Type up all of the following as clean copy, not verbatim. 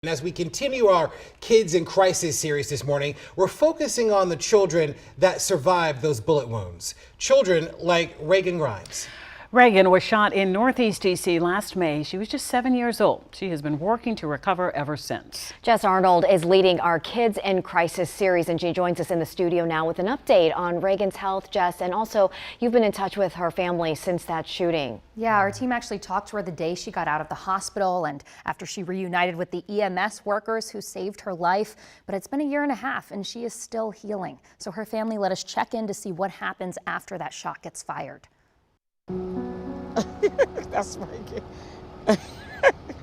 And as we continue our Kids in Crisis series this morning, we're focusing on the children that survived those bullet wounds. Children like Reagan Grimes. Reagan was shot in Northeast D.C. last May. She was just 7 years old. She has been working to recover ever since. Jess Arnold is leading our Kids in Crisis series, and she joins us in the studio now with an update on Reagan's health, Jess. And also, you've been in touch with her family since that shooting. Yeah, our team actually talked to her the day she got out of the hospital and after she reunited with the EMS workers who saved her life. But it's been a year and a half and she is still healing. So her family let us check in to see what happens after that shot gets fired. That's Reagan.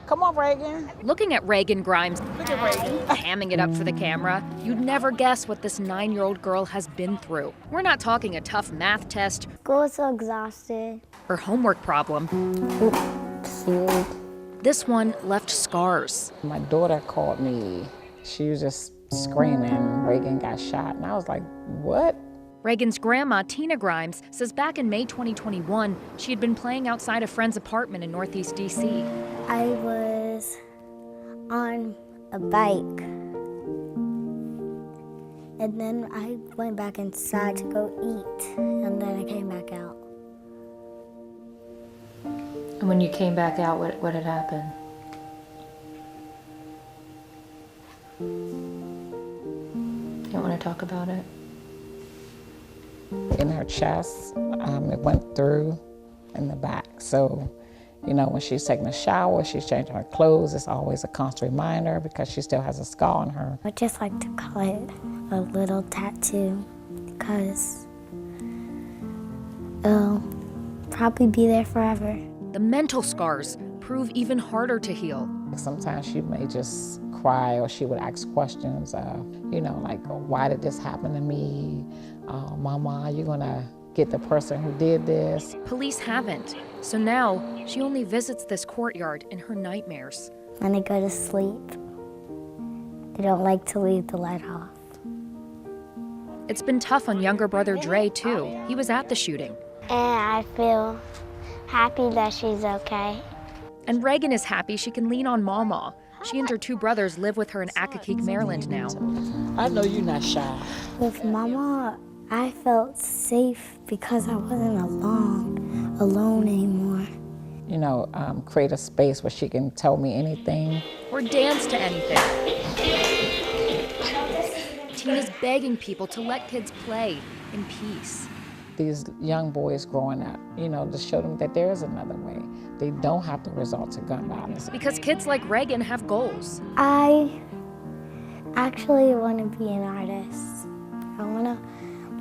Come on, Reagan. Looking at Reagan Grimes, Look at Reagan. hamming it up for the camera, you'd never guess what this 9-year-old girl has been through. We're not talking a tough math test. School is so exhausted. Her homework problem. This one left scars. My daughter called me. She was just screaming, Reagan got shot. And I was like, what? Reagan's grandma, Tina Grimes, says back in May 2021, she had been playing outside a friend's apartment in Northeast D.C. I was on a bike, and then I went back inside to go eat, and then I came back out. And when you came back out, what had happened? You don't want to talk about it? In her chest, it went through in the back. So, you know, when she's taking a shower, she's changing her clothes, it's always a constant reminder because she still has a scar on her. I just like to call it a little tattoo because it'll probably be there forever. The mental scars prove even harder to heal. Sometimes she may just cry or she would ask questions, you know, like, why did this happen to me? Mama, are you gonna get the person who did this? Police haven't, so now she only visits this courtyard in her nightmares. When I go to sleep, I don't like to leave the light off. It's been tough on younger brother Dre, too. He was at the shooting. And I feel happy that she's okay. And Reagan is happy she can lean on Mama. She and her two brothers live with her in Accokeek, Maryland now. I know you're not shy. With Mama, I felt safe because I wasn't alone anymore. You know, create a space where she can tell me anything. Or dance to anything. Tina's begging people to let kids play in peace. These young boys growing up, you know, to show them that there is another way. They don't have to resort to gun violence. Because kids like Reagan have goals. I actually want to be an artist. I want to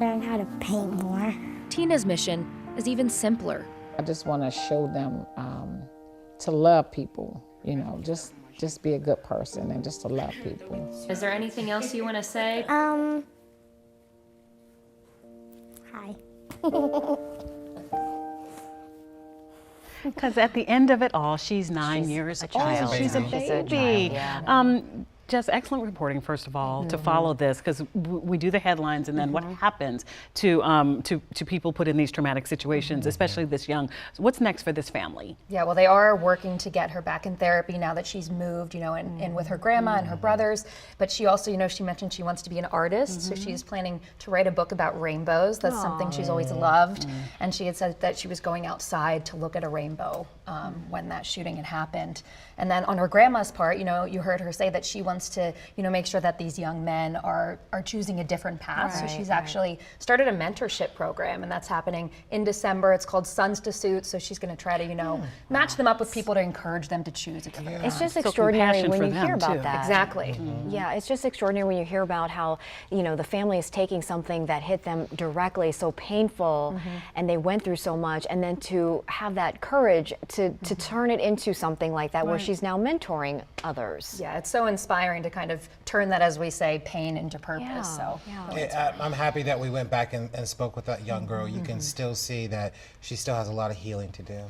learn how to paint more. Tina's mission is even simpler. I just want to show them to love people, you know, just be a good person and just to love people. Is there anything else you want to say? Hi. Because at the end of it all, she's 9 years old. She's a baby. Just excellent reporting, first of all, to follow this, because we do the headlines, and then what happens to people put in these traumatic situations, especially this young. So what's next for this family? Yeah, well, they are working to get her back in therapy now that she's moved, you know, in with her grandma and her brothers. But she also, you know, she mentioned she wants to be an artist, so she's planning to write a book about rainbows. That's something she's always loved. And she had said that she was going outside to look at a rainbow when that shooting had happened. And then on her grandma's part, you know, you heard her say that she wants to, you know, make sure that these young men are choosing a different path. So she's actually started a mentorship program, and that's happening in December. It's called Sons to Suit. So she's going to try to, you know, match them up with people to encourage them to choose a different path. It's just extraordinary when you hear about too. that. Exactly. Yeah, it's just extraordinary when you hear about how, you know, the family is taking something that hit them directly, so painful, and they went through so much, and then to have that courage to turn it into something like that, where she's now mentoring others. Yeah, it's so inspiring to kind of turn that, as we say, pain into purpose. Yeah, So I'm happy that we went back and spoke with that young girl. You can still see that she still has a lot of healing to do.